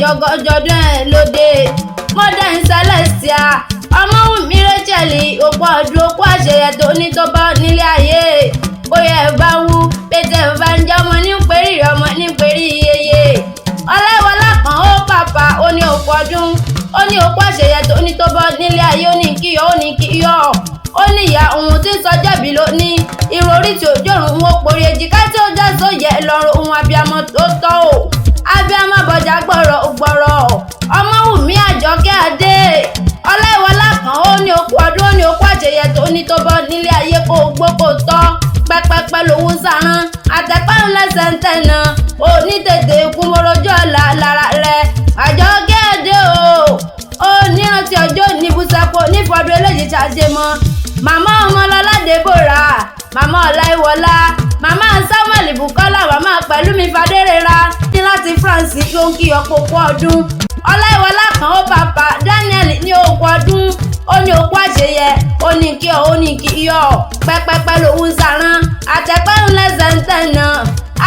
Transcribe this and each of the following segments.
jọgọjọdún ẹ̀ lóde modern celestia Ọmọwùmí Rachel òpó ọdún òpó àṣeyẹ tó ní tó bá nílé ayé bóyá ẹ bá wú pété ẹ bá ń jẹ́ ọmọ ní pèrí ọmọ ní pèrí iyeye ọlẹ́wọlá kan ó pàpà ó ní òpó ọdún ó ní òpó àṣeyẹ tó ní tó bá nílé ayé ó ní kíyọ ó ní kíyọ ó ní ìyá ohun tí ń sọjọ́bí ló ní ìròrí tí òjòrùn ń porí èjìká tí ó já sóyè lọ́rùn ohun abiyamọ tó tọ́ ò abiyamọ bọ̀jà gbọ̀rọ̀ Ọmọwùmí Àjọkẹ́ Adé ọlẹ́wọlá kan ó ní òkú ọdún ó ní òkú àṣeyẹ tó ní tó bọ́ nílé ayé kó gbó kó tọ́ pẹpẹpẹ lòun sàrán àtẹpẹ́ ńlẹ́sẹ̀ ń tẹ̀nà òní tètè kú morojọ́ lára rẹ̀ Àjọkẹ́ Adé ó nírántí ọjọ́ níbùsẹ̀pọ̀ nífọdún eléyìí ṣàṣe mọ́ màmá Ọmọlọ́lá Deborah màmá Ọláìwọlá màmá Samuel Bukola màmá Pẹ̀lúmi Fadérera ní láti France ló ń kí ọ̀pọ̀ ọdún Ọláìwọlá kan ó pàpà Daniel ní òkú ọdún ó ní òkú àṣeyẹ ó ní kí ọ ó ní kí yọ pẹpẹpẹ lòun sàrán àtẹpẹ ńlẹsẹ ń tẹnà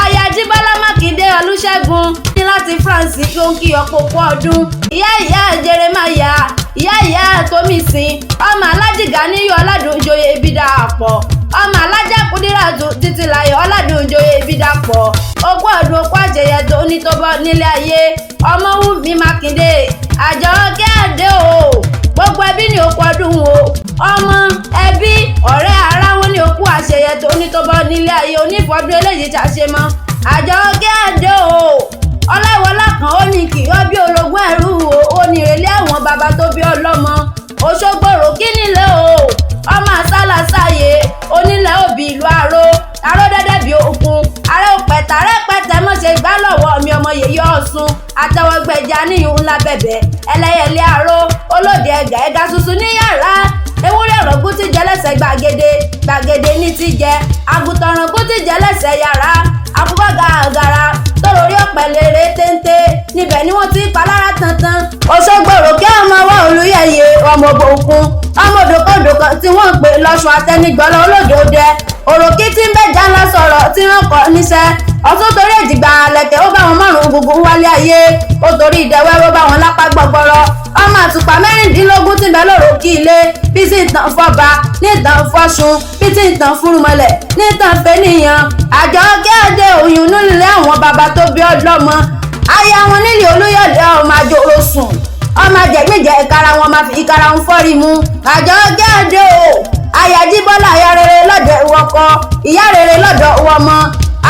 aya Jíbọ́lá Mákindé Olúṣẹ́gun ní láti France ló ń kí ọ̀pọ̀ ọdún ìyá Jeremiah ìyá Tómìsìn ọmọ Alájìgá níyọ Ọládùnjoyè Ìbídàpọ̀ ọmọ Alájà Kúdíràtù Títílayọ̀ Ọládùnjoyè Ìbídàpọ̀ ogún ọdún òkú àṣeyẹ tó ní tó bọ́ nílé ayé Ọmọwùmí Mákindé Àjọkẹ́ Adé gbogbo ẹbí ní òkú ọdún ọmọ ẹbí ọ̀rẹ́ ará wọn ní òkú àṣeyẹ tó ní tó bọ́ nílé ayé onífọdún eléyìí ṣàṣe mọ́ Àjọkẹ́ Adé ọlẹ́wọlá kan ó ní kì í ọ bí ológun ẹrú ó ní ìrẹ̀lẹ̀ àwọn bàbá tó bí ọlọ́mọ Òṣogbo Òròkí nílé ọmọ àsálà sáyé onílẹ̀ òbí ìlú aró dẹ́dẹ́ bí òkun ará òpẹ̀tà rẹpẹtẹ mọ̀ṣẹ́ gbá lọ́wọ́ mi ọmọ yèyé Ọ̀ṣun àtẹwọgbẹ̀já níyùn ńlá bẹ̀bẹ̀ ẹlẹ́yẹlé aró olóde ẹ̀gà sunsun ní yàrá ewúrẹ́ ọ̀rọ̀gún ti jẹ lẹ́sẹ̀ gbàgede ní ti jẹ àgùntàn ọ̀rọ̀gún ti jẹ lẹ́sẹ̀ yàrá àkùkọ gàgàrà tóró ọ̀pẹ̀lẹ̀rẹ̀ téńté níbẹ̀ ni wọ́n ti ń palára tantan Òṣogbo Òròkí ọmọ wa Olúyẹ̀yẹ ọmọ òkun ọmọ òdòkọ̀dòkọ̀ tí wọ́n ń pè lọ́sùn àtẹnigbọ́lọ́ olódòdẹ Òròkí tí ń bẹ́jà ńlá sọ̀rọ̀ tí wọ́n kọ́ níṣẹ́ ọtún torí èjìgbà lẹ̀kẹ̀ ó bá wọn márùn-ún gbogbo wálé ayé ó torí ìdẹ̀wẹ́ ó bá wọn lápá gbọgbọrọ ọmọ àtùpà mẹ́rìndínlógún tí ń bẹ lóròkí ilé bí sí ìtàn fọba ní ìtàn fọṣun bí sí ìtàn fúrúmọlẹ̀ ní ìtàn fẹ́nìyàn Àjọkẹ́ Adé oyún nílé àwọn bàbá tó bí ọlọ́mọ aya wọn nílé Olúyọ̀lé ọmọ àjòrò sùn ọmọ àjẹgbẹjẹ ìkara wọn máa fi ìkara ń fọ́rí mu Àjọkẹ́ Adé aya Jíbọ́lá aya rere lọ́dọ̀ ìwọkọ ìyá rere lọ́dọ̀ ọmọ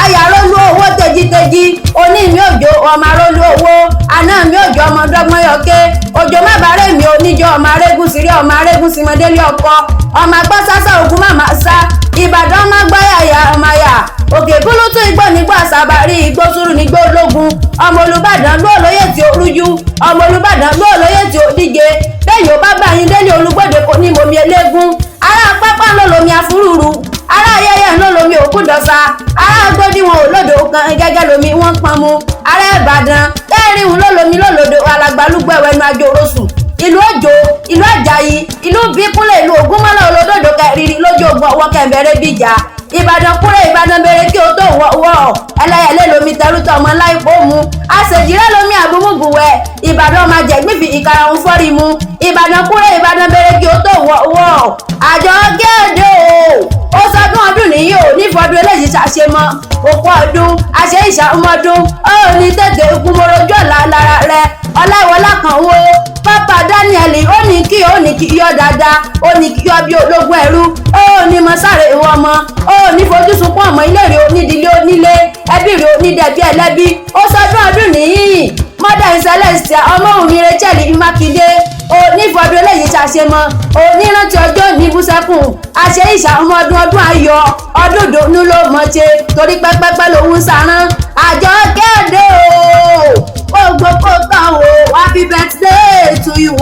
aya rólú owó tejiteji oní mi òjò ọmọ rólú owó àná mi òjò ọmọ dọ́gbọ́n yọké òjò má bàárẹ̀ mi oníjọ ọmọ arégún sírí ọmọ arégún símọdélé ọkọ ọmọ agbọ́ sásá ogun màmá sá Ìbàdàn ọmọ gbáyàyà ọmọ yà òkè kúlútú igbó nígbó àṣàbàrí igbó sùúrù nígbó ológun ọmọ Olúbàdàn gbó olóyè tí ó rújú ọmọ Olúbàdàn gbó olóyè tí ó díje bẹ́ẹ̀ yóò bá bá yín délé Olúgbòde kò ní momi eléégún ará pápá ló lomi afúrúrú ará ayẹyẹ ló lomi òkúdọ̀sá ará agbódìwọ̀n olódò kan gẹ́gẹ́ lomi wọ́n pọn mu ará Ìbàdàn kẹrìnún ló lomi lólòdò alàgbàlúgbẹ̀wẹ̀ ẹnu àjòròsù ìlú Òjò ìlú Àjàyí ìlú Bíkúnlẹ̀ ìlú Ògúnmọ́lá olódòdó kẹrìnrín lójú ogun ọwọ́ kẹ̀mbẹ̀rẹ̀ bíjà Ìbàdàn kúrẹ́ Ìbàdàn bẹ̀rẹ̀ kí o tó wọ̀ ẹlẹ́yẹlé lomi tẹrútọ̀ ọmọ láìpó mu àṣejìrẹ́ lomi àbúmùbùwẹ̀ Ìbàdàn ọmọ àjẹgbìfì ìkara ń fọ́rí mu Ìbàdàn kúrẹ́ Ìbàdàn bẹ̀rẹ̀ kí o tó wọ̀ Àjọkẹ́ Adé ó sọdún ọdún nìyí nífọdún eléyìí ṣàṣe mọ́ òkú ọdún àṣẹ ìṣàmọ́dún ó ní tètè kú morojọ́ lára rẹ̀ Ọláìwọlá kan pápá Daniel ó ní kí yọ dáadáa ó ní kí yọ bí ológun ẹrú ó ní mọ sáré ìwọ ọmọ ó ní fojúsùn pọ̀ ọmọ ilé rẹ̀ onídìílé onílé ẹbí rẹ̀ onídẹ̀bí ẹlẹ́bí ó sọdún ọdún nìyí modern celestia Ọmọwùmí Rachel Mákindé onífọdún eléyìí ṣàṣe mọ́ onírántí ọjọ́ níbùsẹ̀kùn àṣẹ ìṣàmọ́dún ọdún ayọ̀ ọdún dònú ló mọ̀ ṣe torí pẹ́pẹ́pẹ́ lòun sàrán Àjọkẹ́ Adé gbogbo kó tán happy birthday to you